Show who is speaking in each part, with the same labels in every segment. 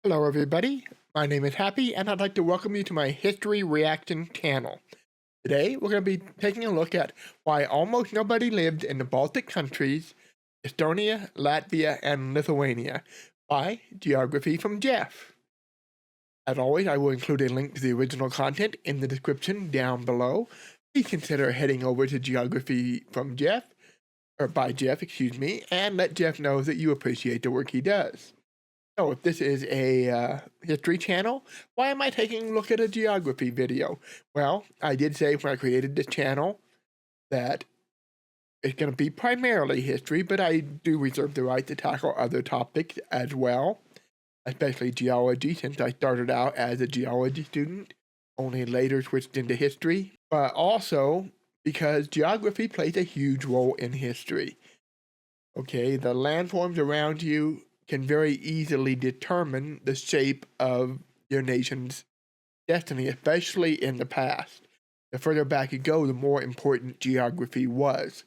Speaker 1: Hello everybody, my name is Happy and I'd like to welcome you to my History Reaction channel. Today we're going to be taking a look at why almost nobody lived in the Baltic countries, Estonia, Latvia, and Lithuania by Geography from Geoff. As always, I will include a link to the original content in the description down below. Please consider heading over to Geography from Geoff, or by Geoff, excuse me, and let Geoff know that you appreciate the work he does. So if this is a history channel, why am I taking a look at a geography video? Well, I did say when I created this channel that it's going to be primarily history, but I do reserve the right to tackle other topics as well, especially geology, since I started out as a geology student, only later switched into history, but also because geography plays a huge role in history. Okay, the landforms around you can very easily determine the shape of your nation's destiny, especially in the past. The further back you go, the more important geography was.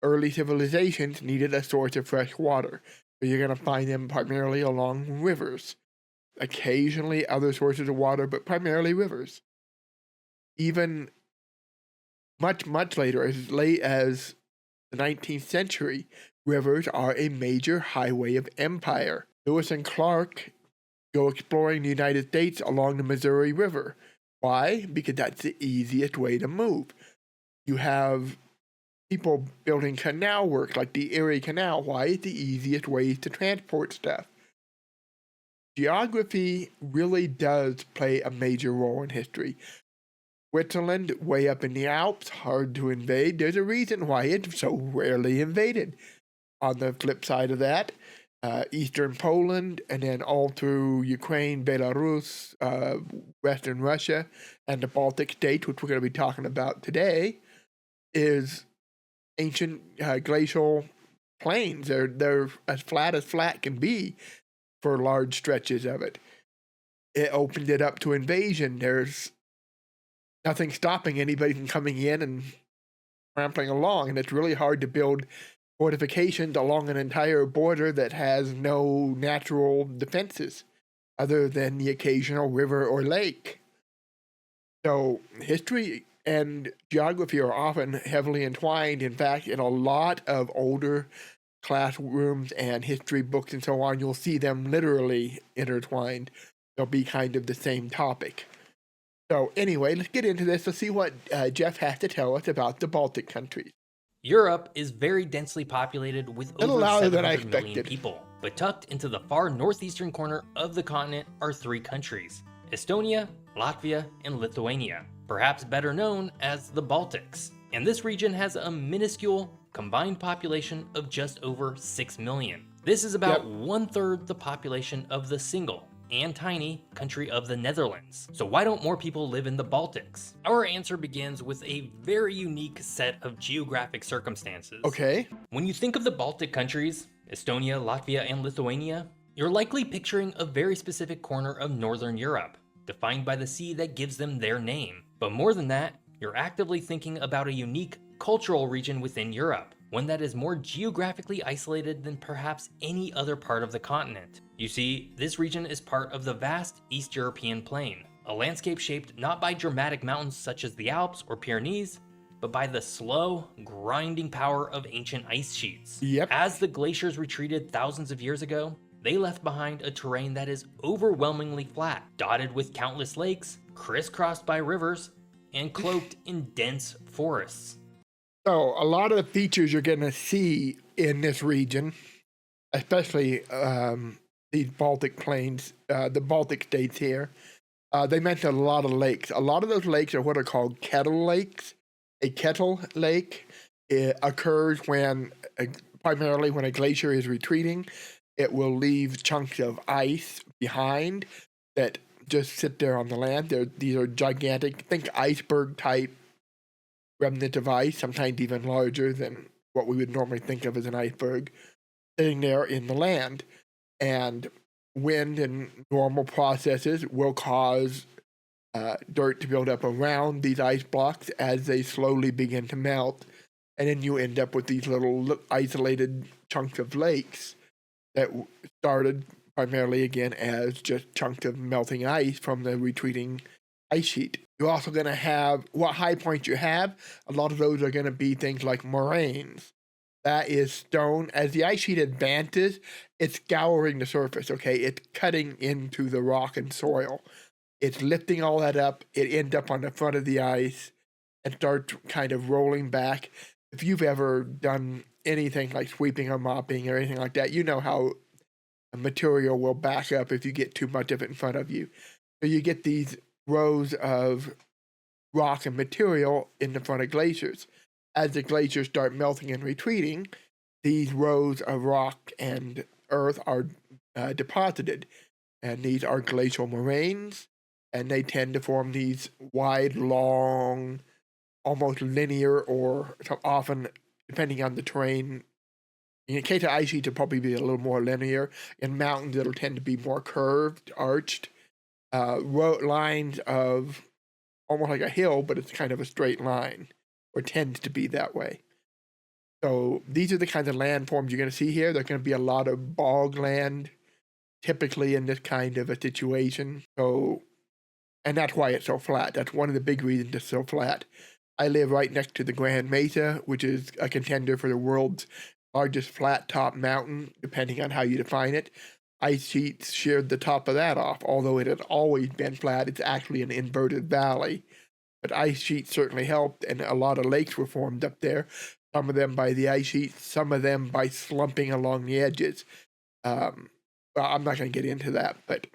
Speaker 1: Early civilizations needed a source of fresh water, so you're going to find them primarily along rivers. Occasionally other sources of water, but primarily rivers. Even much later, as late as the 19th century, rivers are a major highway of empire. Lewis and Clark go exploring the United States along the Missouri River. Why? Because that's the easiest way to move. You have people building canal work like the Erie Canal. Why? It's the easiest way to transport stuff. Geography really does play a major role in history. Switzerland, way up in the Alps, hard to invade. There's a reason why it's so rarely invaded. On the flip side of that, eastern Poland, and then all through Ukraine, Belarus, western Russia, and the Baltic states, which we're going to be talking about today, is ancient glacial plains. They're as flat can be for large stretches of it. It opened it up to invasion. There's nothing stopping anybody from coming in and trampling along, and it's really hard to build fortifications along an entire border that has no natural defenses other than the occasional river or lake. So history and geography are often heavily entwined. In fact, in a lot of older classrooms and history books and so on, you'll see them literally intertwined. They'll be kind of the same topic. So anyway, let's get into this. Let's see what Geoff has to tell us about the Baltic countries.
Speaker 2: Europe is very densely populated with over 700 million people, but tucked into the far northeastern corner of the continent are three countries: Estonia, Latvia, and Lithuania, perhaps better known as the Baltics. And this region has a minuscule combined population of just over 6 million. This is about 1/3 the population of the single and tiny country of the Netherlands. So why don't more people live in the Baltics? Our answer begins with a very unique set of geographic circumstances.
Speaker 1: Okay.
Speaker 2: When you think of the Baltic countries, Estonia, Latvia, and Lithuania, you're likely picturing a very specific corner of Northern Europe, defined by the sea that gives them their name. But more than that, you're actively thinking about a unique cultural region within Europe, one that is more geographically isolated than perhaps any other part of the continent. You see, this region is part of the vast East European plain, a landscape shaped not by dramatic mountains such as the Alps or Pyrenees, but by the slow, grinding power of ancient ice sheets. As the glaciers retreated thousands of years ago, they left behind a terrain that is overwhelmingly flat, dotted with countless lakes, crisscrossed by rivers, and cloaked in dense forests.
Speaker 1: So a lot of the features you're going to see in this region, especially these Baltic plains, the Baltic states here, they mentioned a lot of lakes. A lot of those lakes are what are called kettle lakes. A kettle lake occurs when, primarily when a glacier is retreating. It will leave chunks of ice behind that just sit there on the land. These are gigantic, think iceberg type remnants of ice, sometimes even larger than what we would normally think of as an iceberg, sitting there in the land. And wind and normal processes will cause dirt to build up around these ice blocks as they slowly begin to melt. And then you end up with these little isolated chunks of lakes that started primarily again as just chunks of melting ice from the retreating ice sheet. You're also going to have what high points you have. A lot of those are going to be things like moraines. That is stone. As the ice sheet advances, it's scouring the surface, okay? It's cutting into the rock and soil. It's lifting all that up. It ends up on the front of the ice and starts kind of rolling back. If you've ever done anything like sweeping or mopping or anything like that, you know how a material will back up if you get too much of it in front of you. So you get these rows of rock and material in the front of glaciers. As the glaciers start melting and retreating, these rows of rock and earth are deposited. And these are glacial moraines, and they tend to form these wide, long, almost linear, or often, depending on the terrain. In the case of ice sheets, it'll probably be a little more linear. In mountains, it'll tend to be more curved, arched, lines of almost like a hill, but it's kind of a straight line, or tends to be that way. So these are the kinds of landforms you're going to see here. There's going to be a lot of bog land, typically in this kind of a situation. So, and that's why it's so flat. That's one of the big reasons it's so flat. I live right next to the Grand Mesa, which is a contender for the world's largest flat top mountain, depending on how you define it. Ice sheets sheared the top of that off. Although it had always been flat, it's actually an inverted valley. But ice sheets certainly helped, and a lot of lakes were formed up there. Some of them by the ice sheets, some of them by slumping along the edges. Well, I'm not going to get into that, but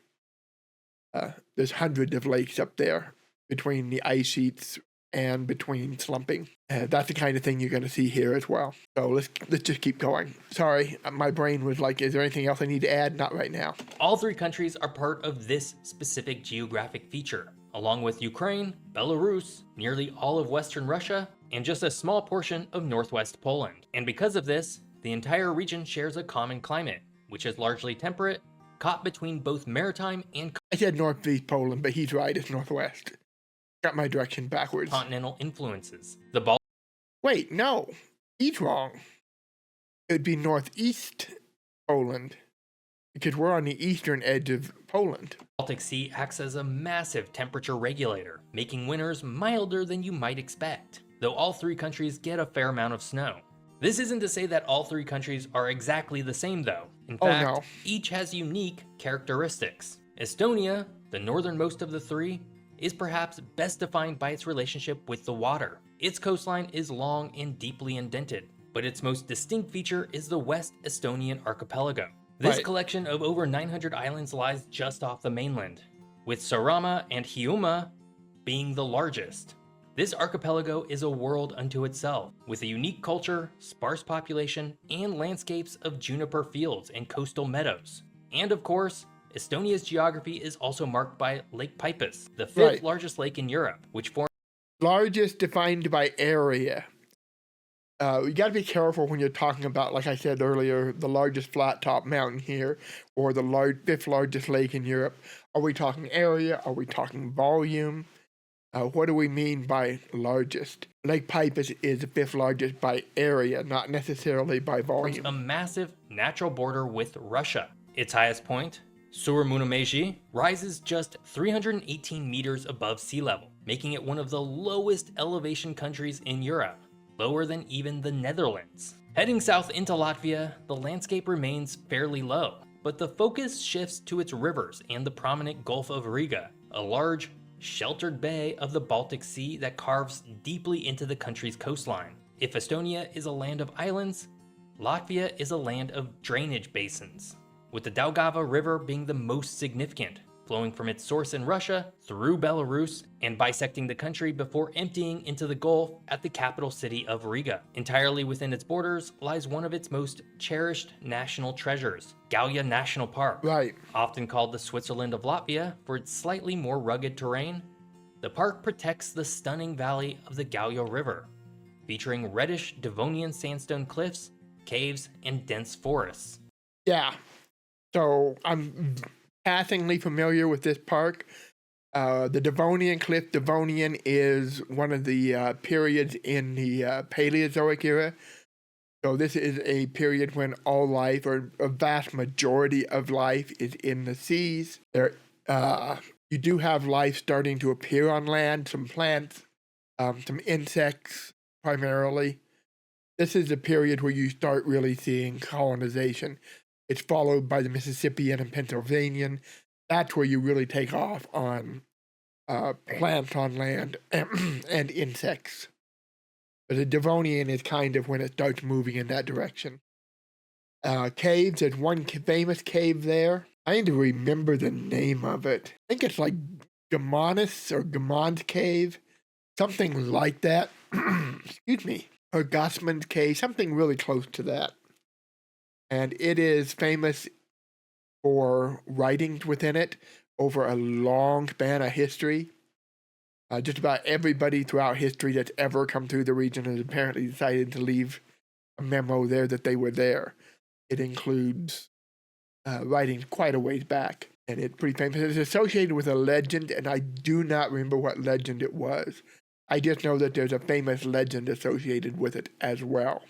Speaker 1: there's hundreds of lakes up there between the ice sheets and between slumping. That's the kind of thing you're going to see here as well. So let's just keep going. Sorry, my brain was like, is there anything else I need to add? Not right now.
Speaker 2: All three countries are part of this specific geographic feature, along with Ukraine, Belarus, nearly all of Western Russia, and just a small portion of northwest Poland. And because of this, the entire region shares a common climate, which is largely temperate, caught between both maritime and
Speaker 1: I said northeast Poland, but he's right, it's northwest. Got my direction backwards.
Speaker 2: continental influences.
Speaker 1: Wait, no, he's wrong. It would be northeast Poland, because we're on the eastern edge of Poland.
Speaker 2: Baltic Sea acts as a massive temperature regulator, making winters milder than you might expect, though all three countries get a fair amount of snow. This isn't to say that all three countries are exactly the same though. In fact, each has unique characteristics. Estonia, the northernmost of the three, is perhaps best defined by its relationship with the water. Its coastline is long and deeply indented, but its most distinct feature is the West Estonian archipelago. This collection of over 900 islands lies just off the mainland, with Saaremaa and Hiiumaa being the largest. This archipelago is a world unto itself, with a unique culture, sparse population, and landscapes of juniper fields and coastal meadows. And of course, Estonia's geography is also marked by Lake Peipus, the fifth largest lake in Europe, which forms
Speaker 1: largest defined by area. You got to be careful when you're talking about, like I said earlier, the largest flat top mountain here, or the fifth largest lake in Europe. Are we talking area? Are we talking volume? What do we mean by largest? Lake Peipus is the fifth largest by area, not necessarily by volume.
Speaker 2: A massive natural border with Russia. Its highest point, Suurmunamägi, rises just 318 meters above sea level, making it one of the lowest elevation countries in Europe, lower than even the Netherlands. Heading south into Latvia, the landscape remains fairly low, but the focus shifts to its rivers and the prominent Gulf of Riga, a large, sheltered bay of the Baltic Sea that carves deeply into the country's coastline. If Estonia is a land of islands, Latvia is a land of drainage basins, with the Daugava River being the most significant, flowing from its source in Russia through Belarus and bisecting the country before emptying into the Gulf at the capital city of Riga. Entirely within its borders lies one of its most cherished national treasures, Gauja National Park. Often called the Switzerland of Latvia for its slightly more rugged terrain, the park protects the stunning valley of the Gauja River, featuring reddish Devonian sandstone cliffs, caves, and dense forests.
Speaker 1: Yeah, so I'm passingly familiar with this park. The Devonian cliff. Devonian is one of the periods in the Paleozoic era. So this is a period when all life, or a vast majority of life, is in the seas. You do have life starting to appear on land, some plants, some insects primarily. This is the period where you start really seeing colonization. It's followed by the Mississippian and Pennsylvanian. That's where you really take off on plants on land and insects. But the Devonian is kind of when it starts moving in that direction. Caves, there's one famous cave there. I need to remember the name of it. I think it's like Gamanus or Gamon's Cave, something like that. Excuse me. Or Gossman's Cave, something really close to that. And it is famous for writings within it over a long span of history. Just about everybody throughout history that's ever come through the region has apparently decided to leave a memo there that they were there. It includes writings quite a ways back, and it's pretty famous. It's associated with a legend, and I do not remember what legend it was. I just know that there's a famous legend associated with it as well.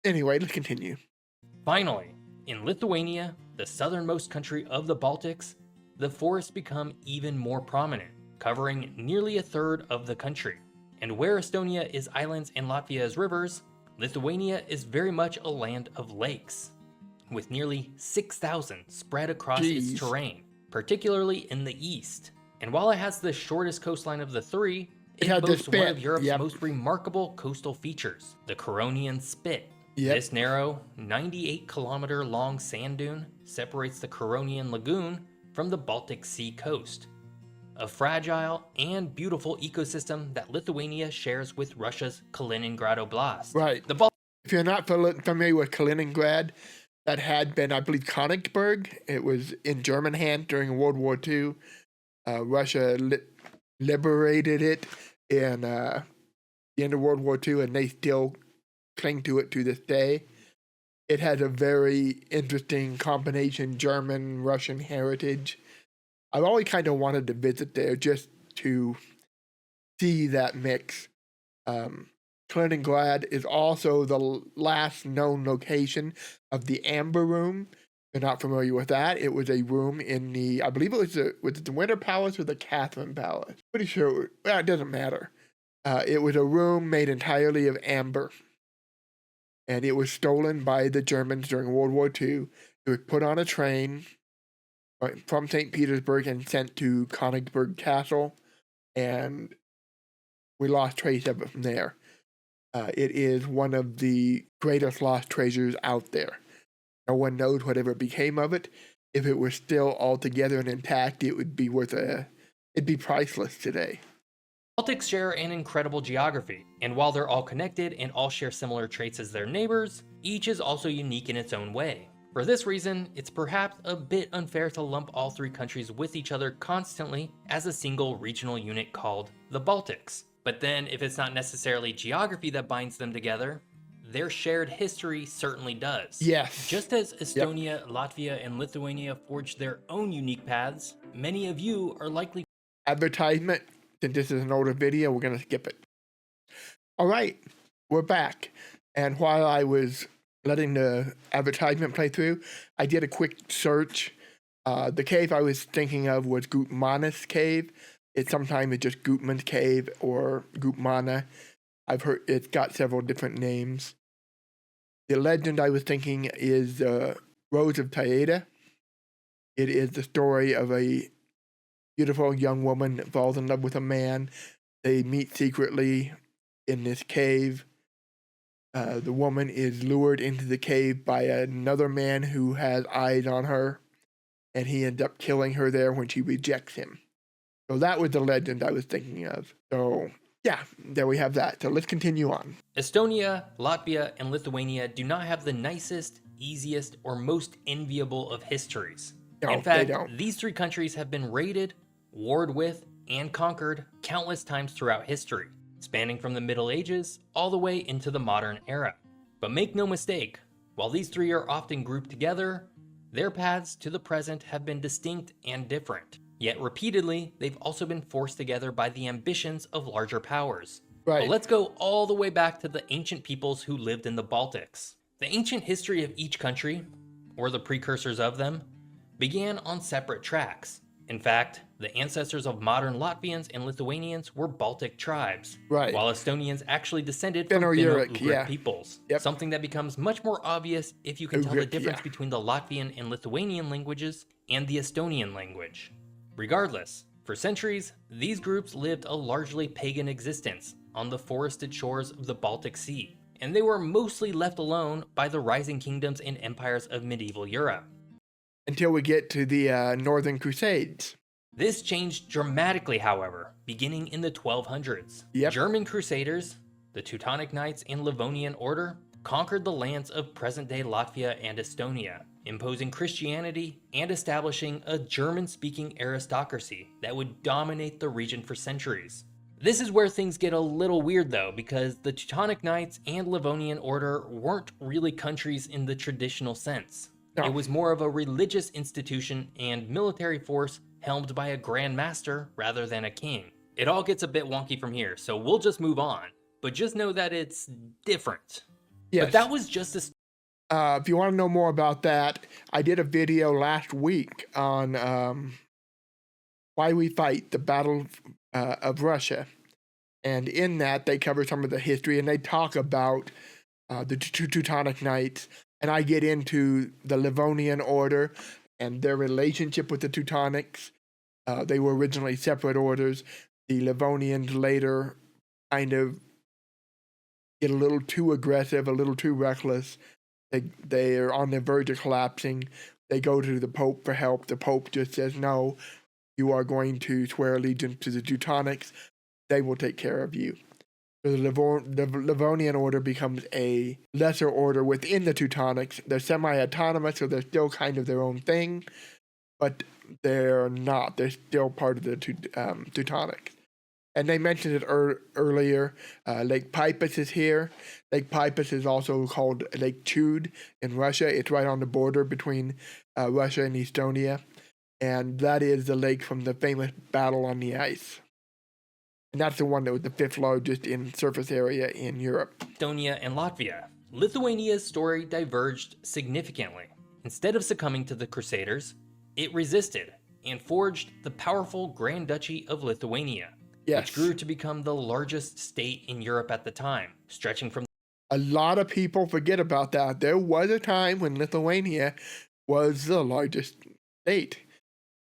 Speaker 1: Anyway, let's continue.
Speaker 2: Finally, in Lithuania, the southernmost country of the Baltics, the forests become even more prominent, covering nearly a third of the country. And where Estonia is islands and Latvia is rivers, Lithuania is very much a land of lakes, with nearly 6,000 spread across its terrain, particularly in the east. And while it has the shortest coastline of the three, it boasts one of Europe's most remarkable coastal features, the Curonian Spit. This narrow, 98-kilometer long sand dune separates the Curonian Lagoon from the Baltic Sea coast, a fragile and beautiful ecosystem that Lithuania shares with Russia's Kaliningrad Oblast.
Speaker 1: Right. If you're not familiar with Kaliningrad, that had been, I believe, Königsberg. It was in German hands during World War II. Russia liberated it in the end of World War II, and they still cling to it to this day. It has a very interesting combination German-Russian heritage. I've always kind of wanted to visit there just to see that mix. Kaliningrad is also the last known location of the Amber Room. If you're not familiar with that, it was a room in the, I believe it was the Winter Palace or the Catherine Palace. Pretty sure, well, it doesn't matter. It was a room made entirely of amber. And it was stolen by the Germans during World War II. It was put on a train from St. Petersburg and sent to Königsberg Castle, and we lost trace of it from there. It is one of the greatest lost treasures out there. No one knows whatever became of it. If it was still all together and intact, it would be it'd be priceless today.
Speaker 2: Baltics share an incredible geography, and while they're all connected and all share similar traits as their neighbors, each is also unique in its own way. For this reason, it's perhaps a bit unfair to lump all three countries with each other constantly as a single regional unit called the Baltics. But then, if it's not necessarily geography that binds them together, their shared history certainly does.
Speaker 1: Yes.
Speaker 2: Just as Estonia, Latvia, and Lithuania forged their own unique paths, many of you are likely...
Speaker 1: Advertisement. Since this is an older video, we're going to skip it. All right, we're back. And while I was letting the advertisement play through, I did a quick search. The cave I was thinking of was Gutmanus Cave. Sometimes it's just Gutman's Cave or Gutmana. I've heard it's got several different names. The legend I was thinking is Rose of Taeda. It is the story of a beautiful young woman that falls in love with a man. They meet secretly in this cave. The woman is lured into the cave by another man who has eyes on her, and he ends up killing her there when she rejects him. So that was the legend I was thinking of. So yeah, there we have that. So let's continue on.
Speaker 2: Estonia, Latvia, and Lithuania do not have the nicest, easiest, or most enviable of histories.
Speaker 1: No,
Speaker 2: in fact,
Speaker 1: they don't.
Speaker 2: These three countries have been raided, warred with, and conquered countless times throughout history, spanning from the Middle Ages all the way into the modern era. But make no mistake, while these three are often grouped together, their paths to the present have been distinct and different. Yet repeatedly, they've also been forced together by the ambitions of larger powers. But
Speaker 1: Right.
Speaker 2: let's go all the way back to the ancient peoples who lived in the Baltics. The ancient history of each country, or the precursors of them, began on separate tracks. In fact, the ancestors of modern Latvians and Lithuanians were Baltic tribes,
Speaker 1: Right.
Speaker 2: while Estonians actually descended from
Speaker 1: Finno-Ugric,
Speaker 2: Finno-Ugric
Speaker 1: yeah.
Speaker 2: peoples,
Speaker 1: Yep.
Speaker 2: something that becomes much more obvious if you can tell the
Speaker 1: Ugric,
Speaker 2: difference
Speaker 1: yeah.
Speaker 2: between the Latvian and Lithuanian languages and the Estonian language. Regardless, for centuries, these groups lived a largely pagan existence on the forested shores of the Baltic Sea, and they were mostly left alone by the rising kingdoms and empires of medieval Europe.
Speaker 1: Until we get to the Northern Crusades.
Speaker 2: This changed dramatically, however, beginning in the 1200s.
Speaker 1: Yep.
Speaker 2: German crusaders, the Teutonic Knights and Livonian Order, conquered the lands of present-day Latvia and Estonia, imposing Christianity and establishing a German-speaking aristocracy that would dominate the region for centuries. This is where things get a little weird though, because the Teutonic Knights and Livonian Order weren't really countries in the traditional sense.
Speaker 1: No.
Speaker 2: It was more of a religious institution and military force helmed by a grand master rather than a king. It all gets a bit wonky from here, so we'll just move on, but just know that it's different.
Speaker 1: Yes.
Speaker 2: But that was just a
Speaker 1: If you want to know more about that, I did a video last week on why we fight, the Battle of Russia. And in that, they cover some of the history, and they talk about the Teutonic Knights. And I get into the Livonian Order and their relationship with the Teutonics. They were originally separate orders. The Livonians later kind of get a little too aggressive, a little too reckless. They are on the verge of collapsing. They go to the Pope for help. The Pope just says, no, you are going to swear allegiance to the Teutonics. They will take care of you. So the Livonian Order becomes a lesser order within the Teutonics. They're semi-autonomous, so they're still kind of their own thing, but they're not. They're still part of the Teutonics. And they mentioned it earlier. Lake Peipus is here. Lake Peipus is also called Lake Chud in Russia. It's right on the border between Russia and Estonia. And that is the lake from the famous battle on the ice. And that's the one that was the fifth largest in surface area in Europe.
Speaker 2: Estonia and Latvia. Lithuania's story diverged significantly. Instead of succumbing to the Crusaders, it resisted and forged the powerful Grand Duchy of Lithuania,
Speaker 1: Yes.
Speaker 2: which grew to become the largest state in Europe at the time, stretching from
Speaker 1: A lot of people forget about that. There was a time when Lithuania was the largest state.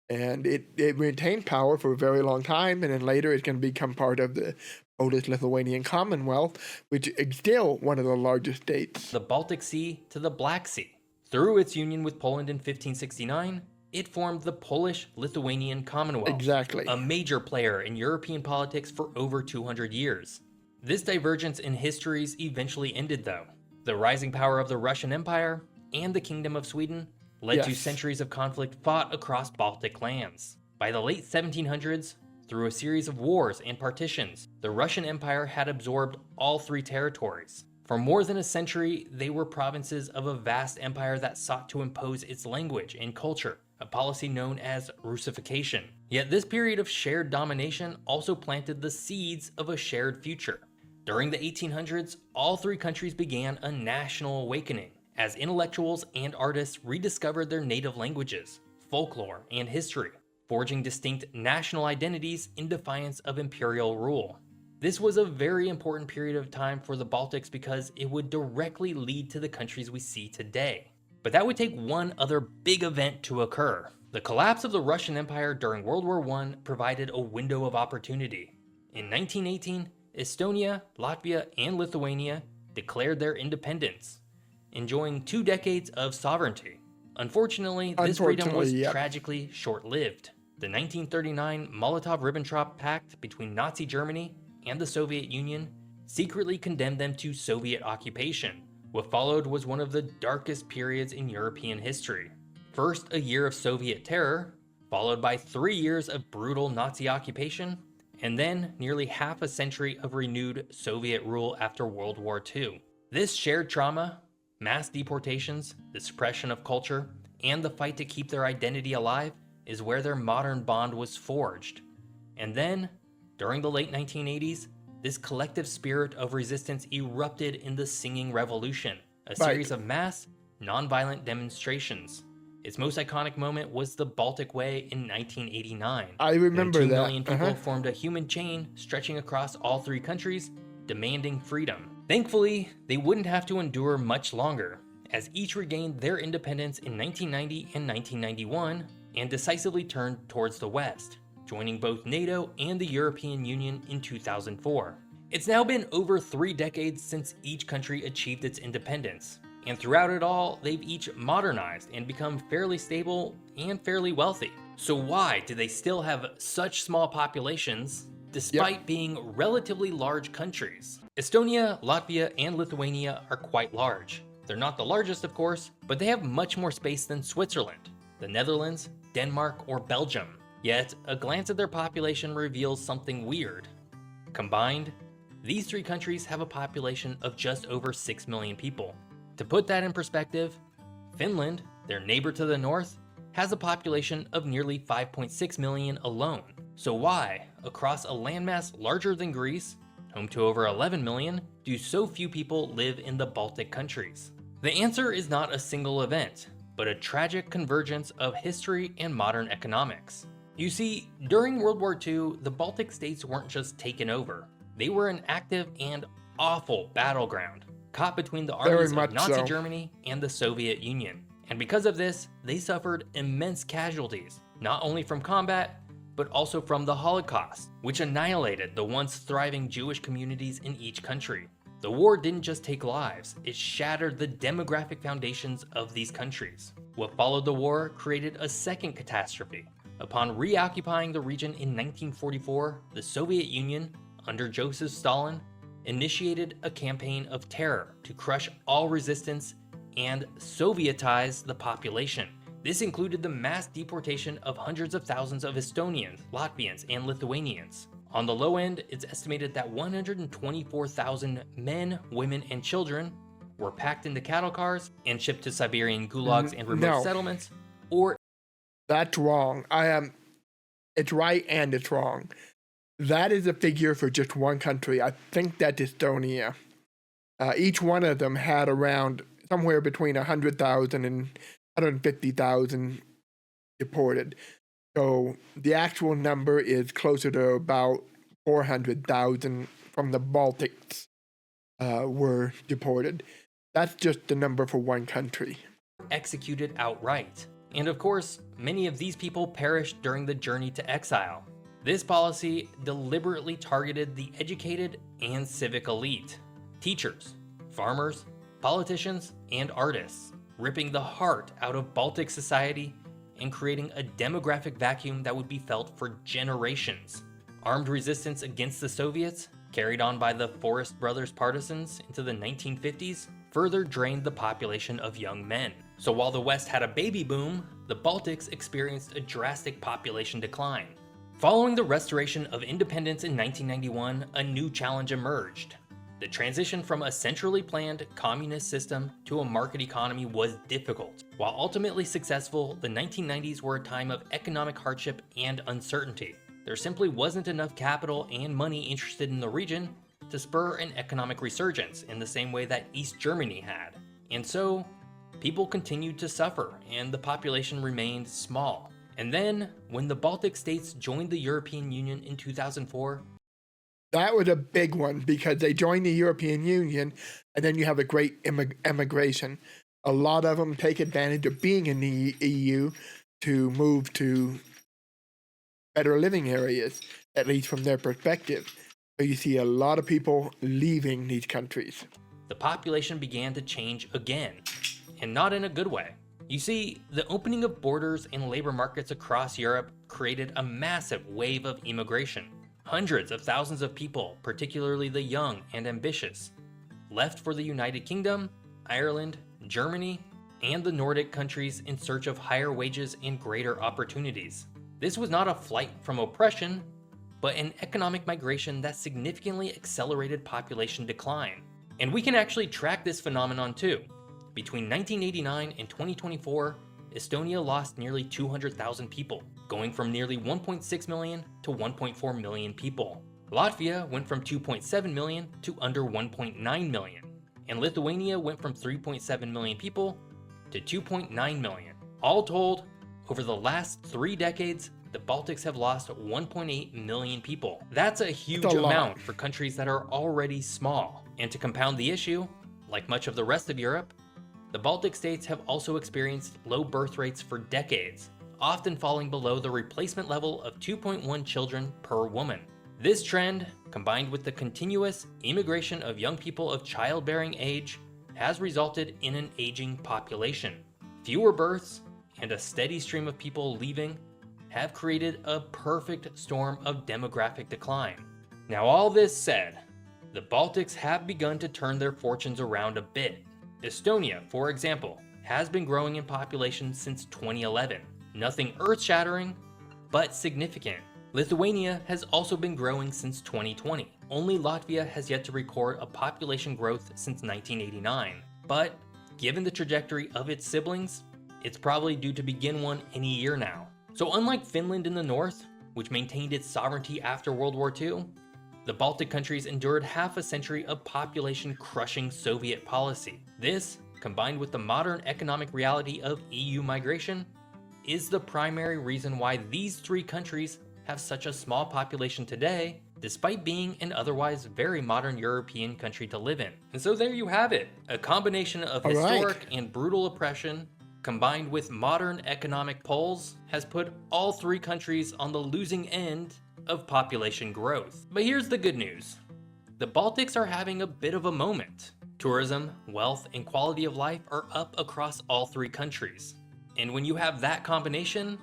Speaker 1: And it retained power for a very long time, and then later it's going to become part of the Polish-Lithuanian Commonwealth, which is still one of the largest states.
Speaker 2: the Baltic Sea to the Black Sea. Through its union with Poland in 1569, it formed the Polish-Lithuanian Commonwealth,
Speaker 1: Exactly.
Speaker 2: a major player in European politics for over 200 years. This divergence in histories eventually ended though. The rising power of the Russian Empire and the Kingdom of Sweden led to
Speaker 1: Yes.
Speaker 2: centuries of conflict fought across Baltic lands. By the late 1700s, through a series of wars and partitions, the Russian Empire had absorbed all three territories. For more than a century, they were provinces of a vast empire that sought to impose its language and culture, a policy known as russification. Yet this period of shared domination also planted the seeds of a shared future. During the 1800s, all three countries began a national awakening, as intellectuals and artists rediscovered their native languages, folklore, and history, forging distinct national identities in defiance of imperial rule. This was a very important period of time for the Baltics because it would directly lead to the countries we see today. But that would take one other big event to occur. The collapse of the Russian Empire during World War I provided a window of opportunity. In 1918, Estonia, Latvia, and Lithuania declared their independence, enjoying 2 decades of sovereignty. Unfortunately, this freedom was
Speaker 1: Yep.
Speaker 2: tragically short-lived. The 1939 Molotov-Ribbentrop Pact between Nazi Germany and the Soviet Union secretly condemned them to Soviet occupation. What followed was one of the darkest periods in European history. First, a year of Soviet terror, followed by 3 years of brutal Nazi occupation, and then nearly half a century of renewed Soviet rule after World War II. This shared trauma, mass deportations, the suppression of culture, and the fight to keep their identity alive is where their modern bond was forged. And then, during the late 1980s, this collective spirit of resistance erupted in the Singing Revolution, a
Speaker 1: Right.
Speaker 2: series of mass, nonviolent demonstrations. Its most iconic moment was the Baltic Way in 1989.
Speaker 1: I remember
Speaker 2: when 2
Speaker 1: that.
Speaker 2: million people formed a human chain stretching across all three countries, demanding freedom. Thankfully, they wouldn't have to endure much longer, as each regained their independence in 1990 and 1991 and decisively turned towards the West, joining both NATO and the European Union in 2004. It's now been over 3 decades since each country achieved its independence, and throughout it all, they've each modernized and become fairly stable and fairly wealthy. So why do they still have such small populations despite being relatively large countries? Estonia, Latvia, and Lithuania are quite large. They're not the largest, of course, but they have much more space than Switzerland, the Netherlands, Denmark, or Belgium. Yet, a glance at their population reveals something weird. Combined, these 3 countries have a population of just over 6 million people. To put that in perspective, Finland, their neighbor to the north, has a population of nearly 5.6 million alone. So why, across a landmass larger than Greece, home to over 11 million, do so few people live in the Baltic countries? The answer is not a single event, but a tragic convergence of history and modern economics. You see, during World War II, the Baltic states weren't just taken over. They were an active and awful battleground, caught between the armies of Nazi Germany and the Soviet Union. And because of this, they suffered immense casualties, not only from combat, but also from the Holocaust, which annihilated the once thriving Jewish communities in each country. The war didn't just take lives, it shattered the demographic foundations of these countries. What followed the war created a second catastrophe. Upon reoccupying the region in 1944, the Soviet Union, under Joseph Stalin, initiated a campaign of terror to crush all resistance and Sovietize the population. This included the mass deportation of hundreds of thousands of Estonians, Latvians, and Lithuanians. On the low end, it's estimated that 124,000 men, women, and children were packed into cattle cars and shipped to Siberian gulags and remote settlements, or...
Speaker 1: That's wrong. It's right and it's wrong. That is a figure for just one country. I think that's Estonia. Each one of them had around somewhere between 100,000 and 150,000 deported. So the actual number is closer to about 400,000 from the Baltics were deported. That's just the number for one country.
Speaker 2: Executed outright. And of course, many of these people perished during the journey to exile. This policy deliberately targeted the educated and civic elite, teachers, farmers, politicians, and artists, ripping the heart out of Baltic society and creating a demographic vacuum that would be felt for generations. Armed resistance against the Soviets, carried on by the Forrest Brothers partisans into the 1950s, further drained the population of young men. So while the West had a baby boom, the Baltics experienced a drastic population decline. Following the restoration of independence in 1991, a new challenge emerged. The transition from a centrally planned communist system to a market economy was difficult. While ultimately successful, the 1990s were a time of economic hardship and uncertainty. There simply wasn't enough capital and money interested in the region to spur an economic resurgence in the same way that East Germany had. And so, people continued to suffer and the population remained small. And then, when the Baltic states joined the European Union in 2004,
Speaker 1: that was a big one because they joined the European Union and then you have a great immigration. A lot of them take advantage of being in the EU to move to better living areas, at least from their perspective. So you see a lot of people leaving these countries.
Speaker 2: The population began to change again, and not in a good way. You see, the opening of borders and labor markets across Europe created a massive wave of immigration. Hundreds of thousands of people, particularly the young and ambitious, left for the United Kingdom, Ireland, Germany, and the Nordic countries in search of higher wages and greater opportunities. This was not a flight from oppression, but an economic migration that significantly accelerated population decline. And we can actually track this phenomenon too. Between 1989 and 2024, Estonia lost nearly 200,000 people, going from nearly 1.6 million to 1.4 million people. Latvia went from 2.7 million to under 1.9 million, and Lithuania went from 3.7 million people to 2.9 million. All told, over the last 3 decades, the Baltics have lost 1.8 million people. That's a huge amount for countries that are already small. And to compound the issue, like much of the rest of Europe, the Baltic states have also experienced low birth rates for decades, often falling below the replacement level of 2.1 children per woman. This trend, combined with the continuous immigration of young people of childbearing age, has resulted in an aging population. Fewer births and a steady stream of people leaving have created a perfect storm of demographic decline. Now, all this said, the Baltics have begun to turn their fortunes around a bit. Estonia, for example, has been growing in population since 2011. Nothing earth-shattering, but significant. Lithuania has also been growing since 2020. Only Latvia has yet to record a population growth since 1989. But given the trajectory of its siblings, it's probably due to begin one any year now. So unlike Finland in the north, which maintained its sovereignty after World War II, the Baltic countries endured half a century of population-crushing Soviet policy. This, combined with the modern economic reality of EU migration, is the primary reason why these 3 countries have such a small population today, despite being an otherwise very modern European country to live in. And so there you have it, a combination of historic and brutal oppression combined with modern economic poles has put all 3 countries on the losing end of population growth. But here's the good news. The Baltics are having a bit of a moment. Tourism, wealth, and quality of life are up across all 3 countries. And when you have that combination,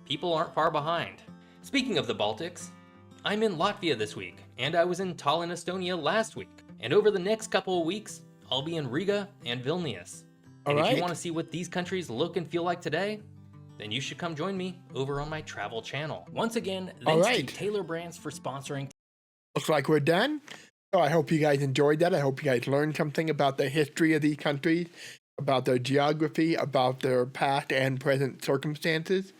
Speaker 2: people aren't far behind. Speaking of the Baltics, I'm in Latvia this week, and I was in Tallinn, Estonia last week. And over the next couple of weeks, I'll be in Riga and Vilnius. And if you want to see what these countries look and feel like today, then you should come join me over on my travel channel. Once again, thanks to Taylor Brands for sponsoring.
Speaker 1: Looks like we're done. So I hope you guys enjoyed that. I hope you guys learned something about the history of these countries, about their geography, about their past and present circumstances.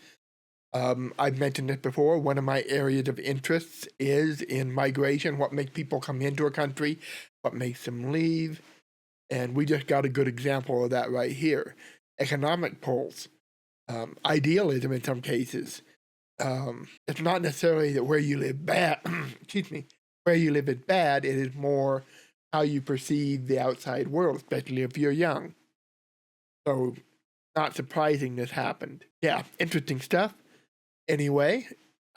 Speaker 1: I've mentioned this before. One of my areas of interest is in migration, what makes people come into a country, what makes them leave. And we just got a good example of that right here. Economic pulls, idealism in some cases. It's not necessarily that where you live bad, excuse me, where you live is bad. It is more how you perceive the outside world, especially if you're young. So, not surprising this happened. Yeah, interesting stuff. Anyway,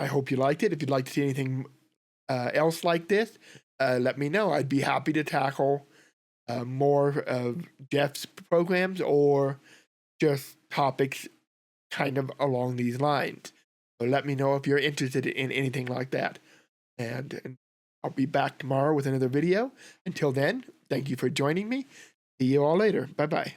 Speaker 1: I hope you liked it. If you'd like to see anything else like this, let me know. I'd be happy to tackle more of Geoff's programs or just topics kind of along these lines. So let me know if you're interested in anything like that. And I'll be back tomorrow with another video. Until then, thank you for joining me. See you all later. Bye-bye.